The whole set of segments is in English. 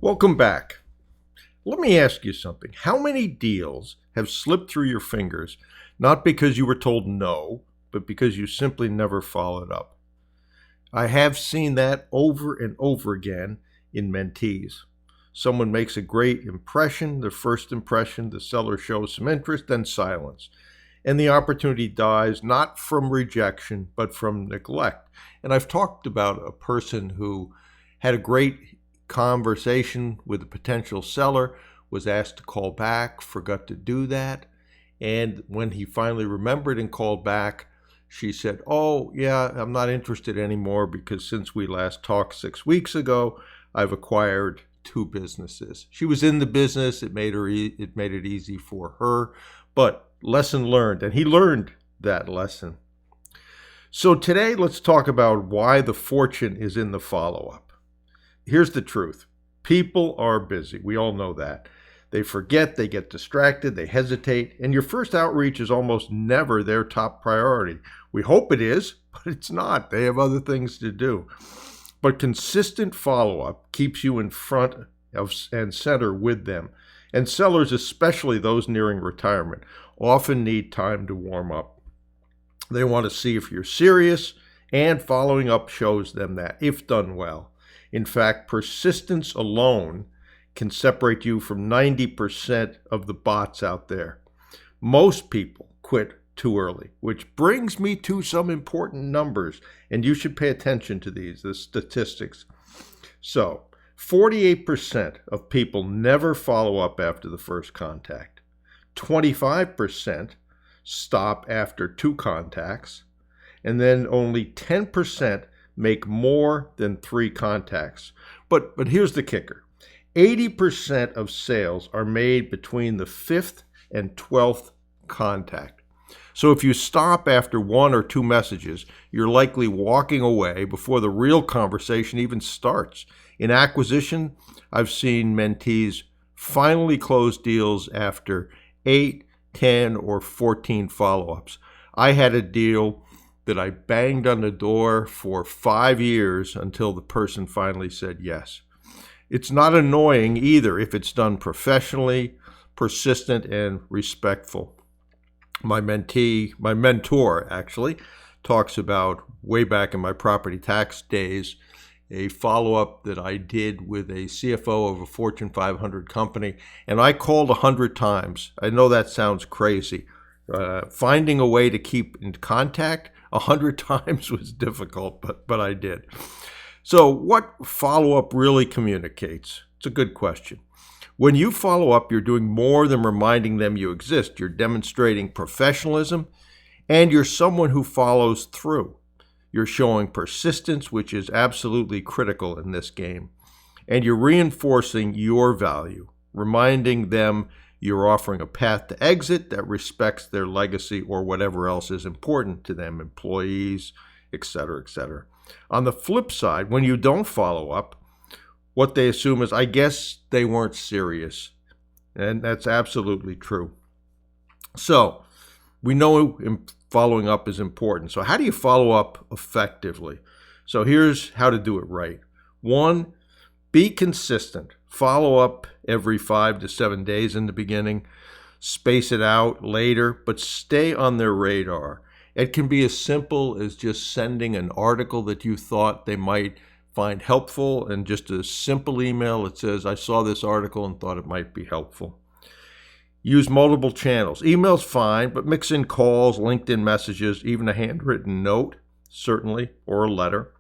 Welcome back. Let me ask you something. How many deals have slipped through your fingers, not because you were told no, but because you simply never followed up? I have seen that over and over again in Mentees. Someone makes a great impression, the first impression, the seller shows some interest, then silence. And the opportunity dies not from rejection, but from neglect. And I've talked about a person who had a great conversation with a potential seller, was asked to call back, forgot to do that. And when he finally remembered and called back, she said, "Oh, yeah, I'm not interested anymore because since we last talked 6 weeks ago, I've acquired 2 businesses." She was in the business. It made it easy for her, but lesson learned, and he learned that lesson. So today, let's talk about why the fortune is in the follow-up. Here's the truth. People are busy. We all know that. They forget, they get distracted, they hesitate, and your first outreach is almost never their top priority. We hope it is, but it's not. They have other things to do. But consistent follow-up keeps you in front of and center with them. And sellers, especially those nearing retirement, often need time to warm up. They want to see if you're serious, and following up shows them that, if done well. In fact, persistence alone can separate you from 90% of the bots out there. Most people quit too early, which brings me to some important numbers, and you should pay attention to these, the statistics. So, 48% of people never follow up after the first contact. 25% stop after 2 contacts, and then only 10% make more than 3 contacts. But here's the kicker. 80% of sales are made between the 5th and 12th contact. So if you stop after 1 or 2 messages, you're likely walking away before the real conversation even starts. In acquisition, I've seen mentees finally close deals after 8, 10, or 14 follow-ups. I had a deal that I banged on the door for 5 years until the person finally said yes. It's not annoying either if it's done professionally, persistent, and respectful. My mentor actually, talks about way back in my property tax days, a follow-up that I did with a CFO of a Fortune 500 company, and I called 100 times. I know that sounds crazy. Finding a way to keep in contact 100 times was difficult, but I did. So what follow-up really communicates? It's a good question. When you follow up, you're doing more than reminding them you exist. You're demonstrating professionalism, and you're someone who follows through. You're showing persistence, which is absolutely critical in this game. And you're reinforcing your value, reminding them you're offering a path to exit that respects their legacy or whatever else is important to them, employees, etc., etc. On the flip side, when you don't follow up, what they assume is, I guess they weren't serious. And that's absolutely true. So we know following up is important. So how do you follow up effectively? So here's how to do it right. 1, be consistent. Follow up every 5 to 7 days in the beginning. Space it out later, but stay on their radar. It can be as simple as just sending an article that you thought they might find helpful, and just a simple email that says, "I saw this article and thought it might be helpful." Use multiple channels. Email's fine, but mix in calls, LinkedIn messages, even a handwritten note, certainly, or a letter.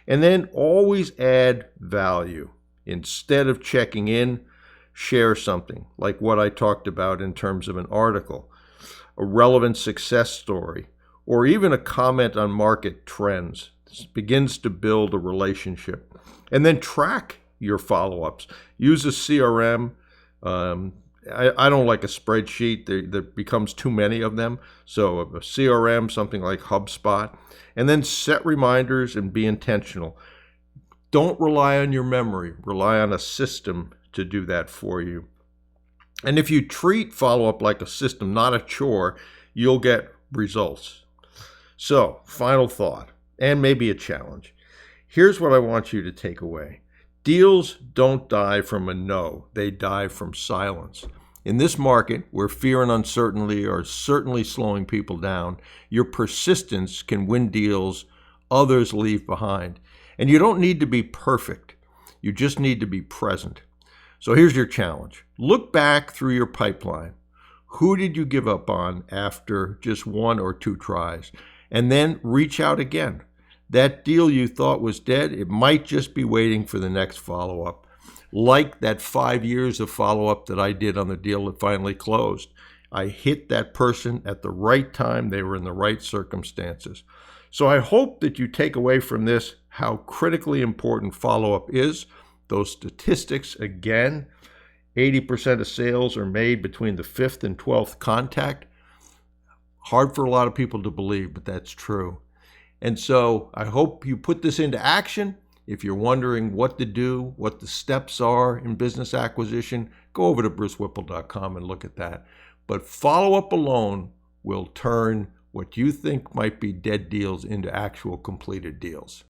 And then always add value. Instead of checking in, share something like what I talked about in terms of an article, a relevant success story, or even a comment on market trends. This begins to build a relationship. And then track your follow-ups. Use a CRM. I don't like a spreadsheet. There becomes too many of them. So a CRM, something like HubSpot. And then set reminders and be intentional. Don't rely on your memory. Rely on a system to do that for you. And if you treat follow-up like a system, not a chore, you'll get results. So, final thought, and maybe a challenge. Here's what I want you to take away. Deals don't die from a no, they die from silence. In this market, where fear and uncertainty are certainly slowing people down, your persistence can win deals others leave behind. And you don't need to be perfect. You just need to be present. So here's your challenge. Look back through your pipeline. Who did you give up on after just 1 or 2 tries? And then reach out again. That deal you thought was dead, it might just be waiting for the next follow-up. Like that 5 years of follow-up that I did on the deal that finally closed. I hit that person at the right time. They were in the right circumstances. So I hope that you take away from this how critically important follow-up is. Those statistics, again, 80% of sales are made between the 5th and 12th contact. Hard for a lot of people to believe, but that's true. And so I hope you put this into action. If you're wondering what to do, what the steps are in business acquisition, go over to brucewhipple.com and look at that. But follow-up alone will turn what you think might be dead deals into actual completed deals.